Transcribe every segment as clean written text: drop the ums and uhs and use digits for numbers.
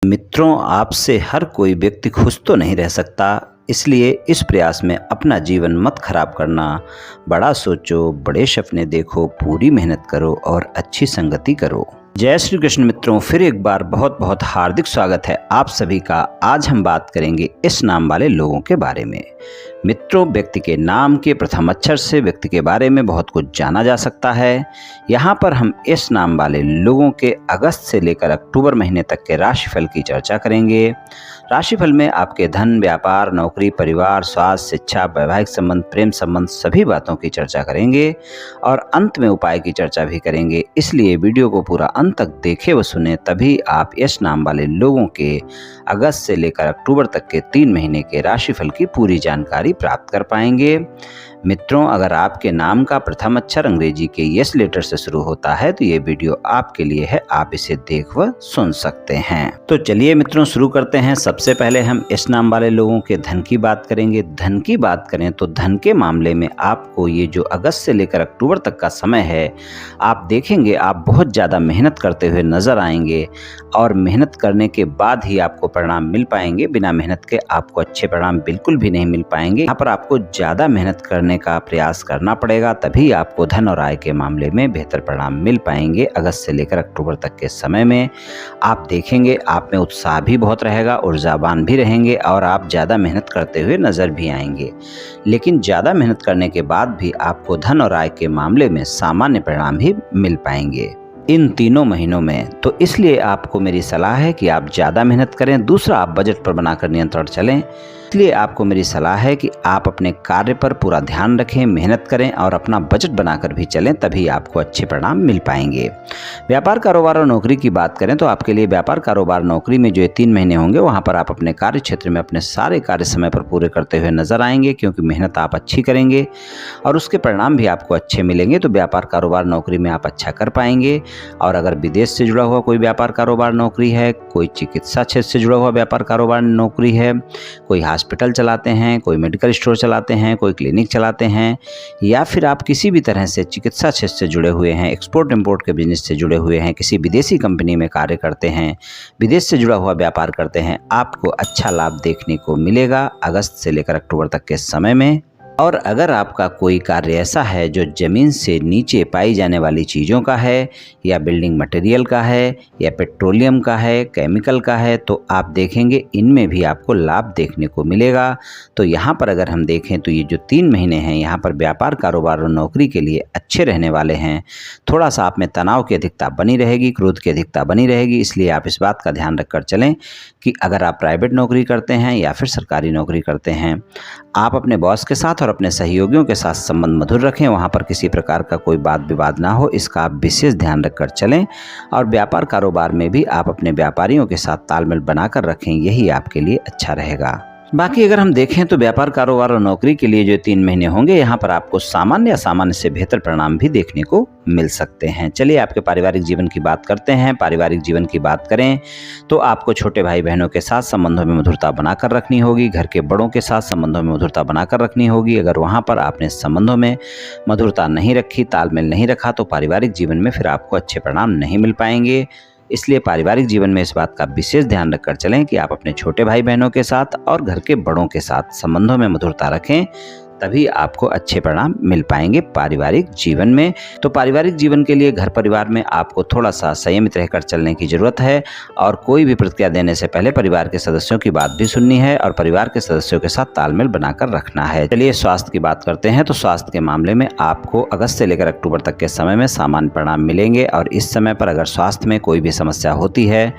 मित्रों, आपसे हर कोई व्यक्ति खुश तो नहीं रह सकता, इसलिए इस प्रयास में अपना जीवन मत खराब करना। बड़ा सोचो, बड़े सपने देखो, पूरी मेहनत करो और अच्छी संगति करो। जय श्री कृष्ण मित्रों, फिर एक बार बहुत बहुत हार्दिक स्वागत है आप सभी का। आज हम बात करेंगे इस नाम वाले लोगों के बारे में। मित्रों, व्यक्ति के नाम के प्रथम अक्षर से व्यक्ति के बारे में बहुत कुछ जाना जा सकता है। यहाँ पर हम इस नाम वाले लोगों के अगस्त से लेकर अक्टूबर महीने तक के राशिफल की चर्चा करेंगे। राशिफल में आपके धन, व्यापार, नौकरी, परिवार, स्वास्थ्य, शिक्षा, वैवाहिक संबंध, प्रेम संबंध सभी बातों की चर्चा करेंगे और अंत में उपाय की चर्चा भी करेंगे। इसलिए वीडियो को पूरा अंत तक देखें व सुने, तभी आप इस नाम वाले लोगों के अगस्त से लेकर अक्टूबर तक के 3 महीने के राशिफल की पूरी जानकारी प्राप्त कर पाएंगे। मित्रों, अगर आपके नाम का प्रथम अक्षर अंग्रेजी के यस लेटर से शुरू होता है तो ये वीडियो आपके लिए है, आप इसे देख व सुन सकते हैं। तो चलिए मित्रों, शुरू करते हैं। सबसे पहले हम इस नाम वाले लोगों के धन की बात करेंगे। धन की बात करें तो धन के मामले में आपको ये जो अगस्त से लेकर अक्टूबर तक का समय है, आप देखेंगे आप बहुत ज़्यादा मेहनत करते हुए नजर आएंगे और मेहनत करने के बाद ही आपको परिणाम मिल पाएंगे। बिना मेहनत के आपको अच्छे परिणाम बिल्कुल भी नहीं मिल पाएंगे। यहाँ पर आपको ज़्यादा मेहनत करने का प्रयास करना पड़ेगा, तभी आपको धन और आय के मामले में बेहतर परिणाम मिल पाएंगे। अगस्त से लेकर अक्टूबर तक के समय में आप देखेंगे आप में उत्साह भी बहुत रहेगा, ऊर्जावान भी रहेंगे और आप ज़्यादा मेहनत करते हुए नजर भी आएंगे। लेकिन ज़्यादा मेहनत करने के बाद भी आपको धन और आय के मामले में सामान्य परिणाम ही मिल पाएंगे इन तीनों महीनों में। तो इसलिए आपको मेरी सलाह है कि आप ज़्यादा मेहनत करें। दूसरा, आप बजट पर बनाकर नियंत्रण चलें। इसलिए आपको मेरी सलाह है कि आप अपने कार्य पर पूरा ध्यान रखें, मेहनत करें और अपना बजट बनाकर भी चलें, तभी आपको अच्छे परिणाम मिल पाएंगे। व्यापार, कारोबार और नौकरी की बात करें तो आपके लिए व्यापार, कारोबार, नौकरी में जो ये 3 महीने होंगे, वहाँ पर आप अपने कार्य क्षेत्र में अपने सारे कार्य समय पर पूरे करते हुए नजर आएंगे, क्योंकि मेहनत आप अच्छी करेंगे और उसके परिणाम भी आपको अच्छे मिलेंगे। तो व्यापार, कारोबार, नौकरी में आप अच्छा कर पाएंगे। और अगर विदेश से जुड़ा हुआ कोई व्यापार, कारोबार, नौकरी है, कोई चिकित्सा क्षेत्र से जुड़ा हुआ व्यापार, कारोबार, नौकरी है, कोई हॉस्पिटल चलाते हैं, कोई मेडिकल स्टोर चलाते हैं, कोई क्लिनिक चलाते हैं, या फिर आप किसी भी तरह से चिकित्सा क्षेत्र से जुड़े हुए हैं, एक्सपोर्ट इंपोर्ट के बिजनेस से जुड़े हुए हैं, किसी विदेशी कंपनी में कार्य करते हैं, विदेश से जुड़ा हुआ व्यापार करते हैं, आपको अच्छा लाभ देखने को मिलेगा अगस्त से लेकर अक्टूबर तक के समय में। और अगर आपका कोई कार्य ऐसा है जो ज़मीन से नीचे पाई जाने वाली चीज़ों का है, या बिल्डिंग मटेरियल का है, या पेट्रोलियम का है, केमिकल का है, तो आप देखेंगे इनमें भी आपको लाभ देखने को मिलेगा। तो यहाँ पर अगर हम देखें तो ये जो 3 महीने हैं, यहाँ पर व्यापार, कारोबार और नौकरी के लिए अच्छे रहने वाले हैं। थोड़ा सा आप में तनाव की अधिकता बनी रहेगी, क्रोध की अधिकता बनी रहेगी, इसलिए आप इस बात का ध्यान रखकर चलें कि अगर आप प्राइवेट नौकरी करते हैं या फिर सरकारी नौकरी करते हैं, आप अपने बॉस के साथ और अपने सहयोगियों के साथ संबंध मधुर रखें। वहाँ पर किसी प्रकार का कोई वाद विवाद ना हो, इसका आप विशेष ध्यान रखकर चलें। और व्यापार, कारोबार में भी आप अपने व्यापारियों के साथ तालमेल बनाकर रखें, यही आपके लिए अच्छा रहेगा। बाकी अगर हम देखें तो व्यापार, कारोबार और नौकरी के लिए जो 3 महीने होंगे, यहाँ पर आपको सामान्य या सामान्य से बेहतर परिणाम भी देखने को मिल सकते हैं। चलिए आपके पारिवारिक जीवन की बात करते हैं। पारिवारिक जीवन की बात करें तो आपको छोटे भाई बहनों के साथ संबंधों में मधुरता बनाकर रखनी होगी, घर के बड़ों के साथ संबंधों में मधुरता बनाकर रखनी होगी। अगर वहाँ पर आपने संबंधों में मधुरता नहीं रखी, तालमेल नहीं रखा, तो पारिवारिक जीवन में फिर आपको अच्छे परिणाम नहीं मिल पाएंगे। इसलिए पारिवारिक जीवन में इस बात का विशेष ध्यान रखकर चलें कि आप अपने छोटे भाई बहनों के साथ और घर के बड़ों के साथ संबंधों में मधुरता रखें, तभी आपको अच्छे परिणाम मिल पाएंगे पारिवारिक जीवन में। तो पारिवारिक जीवन के लिए घर परिवार में आपको थोड़ा सा संयमित रहकर चलने की जरूरत है और कोई भी प्रतिक्रिया देने से पहले परिवार के सदस्यों की बात भी सुननी है और परिवार के सदस्यों के साथ तालमेल बनाकर रखना है। चलिए स्वास्थ्य की बात करते हैं। तो स्वास्थ्य के मामले में आपको अगस्त से लेकर अक्टूबर तक के समय में सामान्य परिणाम मिलेंगे और इस समय पर अगर स्वास्थ्य में कोई भी समस्या होती है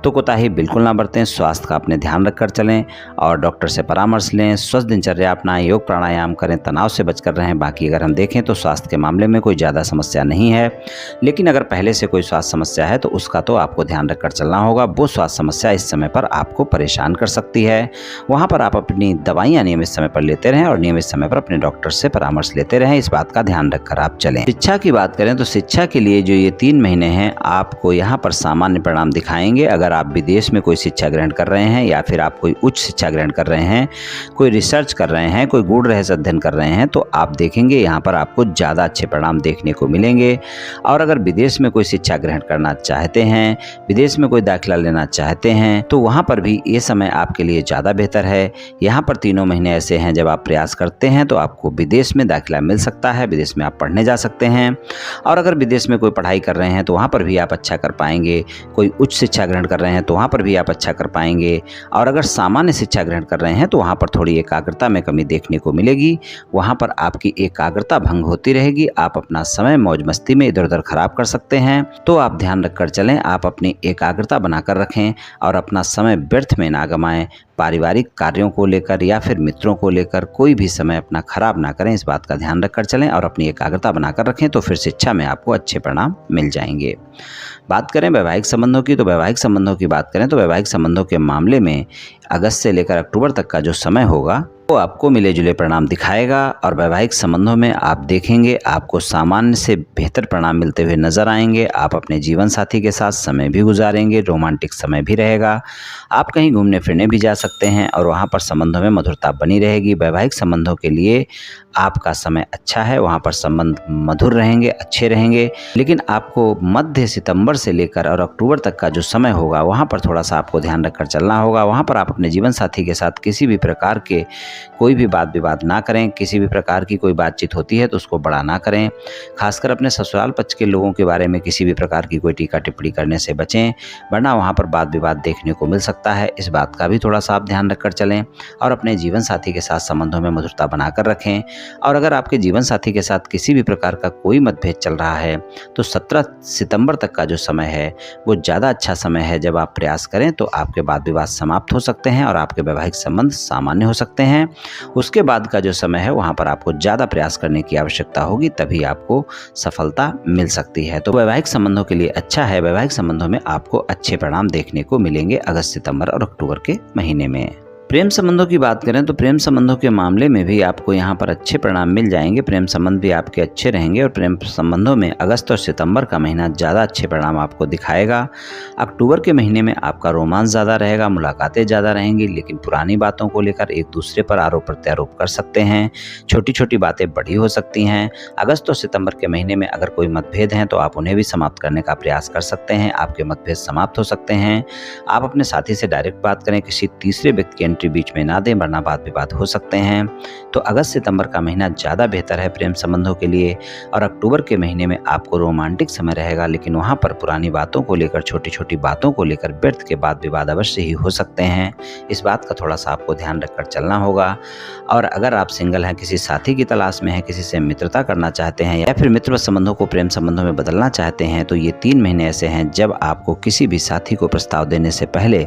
तो कोताही बिल्कुल ना बरतें। स्वास्थ्य का अपने ध्यान रखकर चलें और डॉक्टर से परामर्श लें, स्वस्थ दिनचर्या अपनाएं, योग प्राणायाम करें, तनाव से बचकर रहें। बाकी अगर हम देखें तो स्वास्थ्य के मामले में कोई ज़्यादा समस्या नहीं है, लेकिन अगर पहले से कोई स्वास्थ्य समस्या है तो उसका तो आपको ध्यान रखकर चलना होगा। वो स्वास्थ्य समस्या इस समय पर आपको परेशान कर सकती है। वहाँ पर आप अपनी दवाइयाँ नियमित समय पर लेते रहें और नियमित समय पर अपने डॉक्टर से परामर्श लेते रहें। इस बात का ध्यान रखकर आप चलें। शिक्षा की बात करें तो शिक्षा के लिए जो ये 3 महीने हैं, आपको यहाँ पर सामान्य परिणाम दिखाएंगे। अगर आप विदेश में कोई शिक्षा ग्रहण कर रहे हैं या फिर आप कोई उच्च शिक्षा ग्रहण कर रहे हैं, कोई रिसर्च कर रहे हैं, कोई गूढ़ रहस्य अध्ययन कर रहे हैं तो आप देखेंगे यहाँ पर आपको ज़्यादा अच्छे परिणाम देखने को मिलेंगे। और अगर विदेश में कोई शिक्षा ग्रहण करना चाहते हैं, विदेश में कोई दाखिला लेना चाहते हैं तो वहाँ पर भी ये समय आपके लिए ज़्यादा बेहतर है। यहाँ पर तीनों महीने ऐसे हैं जब आप प्रयास करते हैं तो आपको विदेश में दाखिला मिल सकता है, विदेश में आप पढ़ने जा सकते हैं। और अगर विदेश में कोई पढ़ाई कर रहे हैं तो वहाँ पर भी आप अच्छा कर पाएंगे। कोई उच्च शिक्षा ग्रहण कर रहे हैं तो वहाँ पर भी आप अच्छा कर पाएंगे। और अगर सामान्य शिक्षा ग्रहण कर रहे हैं तो वहाँ पर थोड़ी एकाग्रता में कमी देखने को मिलेगी। वहाँ पर आपकी एकाग्रता भंग होती रहेगी, आप अपना समय मौज मस्ती में इधर उधर खराब कर सकते हैं। तो आप ध्यान रखकर चलें, आप अपनी एकाग्रता बनाकर रखें और अपना समय व्यर्थ में ना गंवाएं। पारिवारिक कार्यों को लेकर या फिर मित्रों को लेकर कोई भी समय अपना खराब ना करें, इस बात का ध्यान रखकर चलें और अपनी एकाग्रता बनाकर रखें तो फिर शिक्षा में आपको अच्छे परिणाम मिल जाएंगे। बात करें वैवाहिक संबंधों की, तो वैवाहिक संबंधों की बात करें तो वैवाहिक संबंधों के मामले में अगस्त से लेकर अक्टूबर तक का जो समय होगा वो आपको मिले जुले परिणाम दिखाएगा। और वैवाहिक संबंधों में आप देखेंगे आपको सामान्य से बेहतर परिणाम मिलते हुए नजर आएंगे। आप अपने जीवन साथी के साथ समय भी गुजारेंगे, रोमांटिक समय भी रहेगा। आप कहीं घूमने फिरने भी जा सकते हैं और वहाँ पर संबंधों में मधुरता बनी रहेगी। वैवाहिक संबंधों के लिए आपका समय अच्छा है, वहाँ पर संबंध मधुर रहेंगे, अच्छे रहेंगे। लेकिन आपको मध्य सितंबर से लेकर और अक्टूबर तक का जो समय होगा वहाँ पर थोड़ा सा आपको ध्यान रखकर चलना होगा। वहाँ पर आप अपने जीवन साथी के साथ किसी भी प्रकार के कोई भी वाद विवाद ना करें। किसी भी प्रकार की कोई बातचीत होती है तो उसको बड़ा ना करें। खासकर अपने ससुराल पक्ष के लोगों के बारे में किसी भी प्रकार की कोई टीका टिप्पणी करने से बचें, वरना वहाँ पर वाद विवाद देखने को मिल सकता है। इस बात का भी थोड़ा सा आप ध्यान रखकर चलें और अपने जीवन साथी के साथ संबंधों में मधुरता बनाकर रखें। और अगर आपके जीवन साथी के साथ किसी भी प्रकार का कोई मतभेद चल रहा है तो 17 सितंबर तक का जो समय है वो ज़्यादा अच्छा समय है। जब आप प्रयास करें तो आपके वाद विवाद समाप्त हो सकते हैं और आपके वैवाहिक संबंध सामान्य हो सकते हैं। उसके बाद का जो समय है वहाँ पर आपको ज़्यादा प्रयास करने की आवश्यकता होगी, तभी आपको सफलता मिल सकती है। तो वैवाहिक संबंधों के लिए अच्छा है। वैवाहिक संबंधों में आपको अच्छे परिणाम देखने को मिलेंगे अगस्त, सितंबर और अक्टूबर के महीने में। प्रेम संबंधों की बात करें तो प्रेम संबंधों के मामले में भी आपको यहाँ पर अच्छे परिणाम मिल जाएंगे। प्रेम संबंध भी आपके अच्छे रहेंगे और प्रेम संबंधों में अगस्त और सितंबर का महीना ज़्यादा अच्छे परिणाम आपको दिखाएगा। अक्टूबर के महीने में आपका रोमांस ज़्यादा रहेगा, मुलाकातें ज़्यादा रहेंगी, लेकिन पुरानी बातों को लेकर एक दूसरे पर आरोप प्रत्यारोप कर सकते हैं। छोटी छोटी बातें बड़ी हो सकती हैं। अगस्त और सितंबर के महीने में अगर कोई मतभेद हैं तो आप उन्हें भी समाप्त करने का प्रयास कर सकते हैं। आपके मतभेद समाप्त हो सकते हैं। आप अपने साथी से डायरेक्ट बात करें, किसी तीसरे व्यक्ति की एंट्री बीच में ना दें, वरना वाद विवाद हो सकते हैं। तो अगस्त सितंबर का महीना ज़्यादा बेहतर है प्रेम संबंधों के लिए। और अक्टूबर के महीने में आपको रोमांटिक समय रहेगा, लेकिन वहाँ पर पुरानी बातों को लेकर, छोटी छोटी बातों को लेकर व्यर्थ के वाद विवाद अवश्य ही हो सकते हैं। इस बात का थोड़ा सा आपको ध्यान रखकर चलना होगा। और अगर आप सिंगल हैं, किसी साथी की तलाश में हैं, किसी से मित्रता करना चाहते हैं या फिर मित्र संबंधों को प्रेम संबंधों में बदलना चाहते हैं, तो ये 3 महीने ऐसे हैं जब आपको किसी भी साथी को प्रस्ताव देने से पहले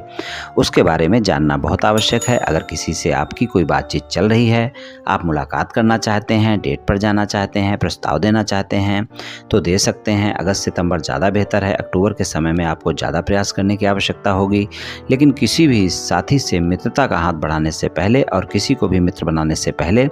उसके बारे में जानना बहुत आवश्यक है। अगर किसी से आपकी कोई बातचीत चल रही है, आप मुलाकात करना चाहते हैं, डेट पर जाना चाहते हैं, प्रस्ताव देना चाहते हैं तो दे सकते हैं। अगस्त सितंबर ज़्यादा बेहतर है। अक्टूबर के समय में आपको ज़्यादा प्रयास करने की आवश्यकता होगी, लेकिन किसी भी साथी से मित्रता का हाथ बढ़ाने से पहले और किसी को भी मित्र बनाने से पहले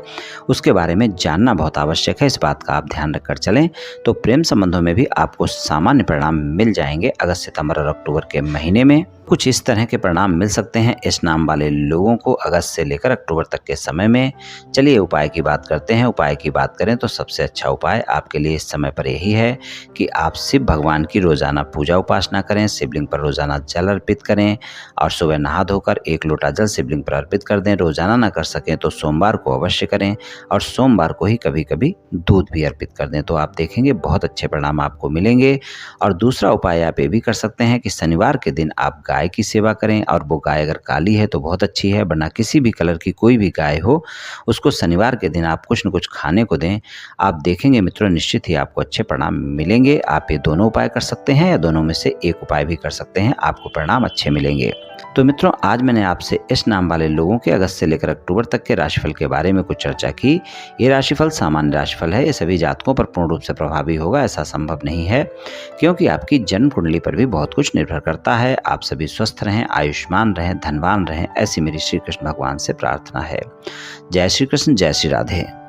उसके बारे में जानना बहुत आवश्यक है। इस बात का आप ध्यान रखकर चलें तो प्रेम संबंधों में भी आपको सामान्य परिणाम मिल जाएंगे। अगस्त, सितंबर और अक्टूबर के महीने में कुछ इस तरह के परिणाम मिल सकते हैं इस नाम वाले लोगों को अगस्त से लेकर अक्टूबर तक के समय में। चलिए उपाय की बात करते हैं। उपाय की बात करें तो सबसे अच्छा उपाय आपके लिए इस समय पर यही है कि आप शिव भगवान की रोजाना पूजा उपासना करें, शिवलिंग पर रोजाना जल अर्पित करें और सुबह नहा धोकर 1 लोटा जल शिवलिंग पर अर्पित कर दें। रोजाना ना कर सकें तो सोमवार को अवश्य करें और सोमवार को ही कभी कभी दूध भी अर्पित कर दें, तो आप देखेंगे बहुत अच्छे परिणाम आपको मिलेंगे। और दूसरा उपाय आप ये भी कर सकते हैं कि शनिवार के दिन आप गाय की सेवा करें, और वो गाय अगर काली है तो बहुत अच्छी है, वरना किसी भी कलर की कोई भी गाय हो उसको शनिवार के दिन आप कुछ न कुछ खाने को दें। आप देखेंगे मित्रों निश्चित ही आपको अच्छे परिणाम मिलेंगे। आप ये दोनों उपाय कर सकते हैं या दोनों में से एक उपाय भी कर सकते हैं, आपको परिणाम अच्छे मिलेंगे। तो मित्रों आज मैंने आपसे इस नाम वाले लोगों के अगस्त से लेकर अक्टूबर तक के राशिफल के बारे में कुछ चर्चा की। ये राशिफल सामान्य राशिफल है, ये सभी जातकों पर पूर्ण रूप से प्रभावी होगा ऐसा संभव नहीं है, क्योंकि आपकी जन्म कुंडली पर भी बहुत कुछ निर्भर करता है। आप सभी स्वस्थ रहें, आयुष्मान रहें, धनवान रहें, ऐसी मेरी श्री कृष्ण भगवान से प्रार्थना है। जय श्री कृष्ण, जय श्री राधे।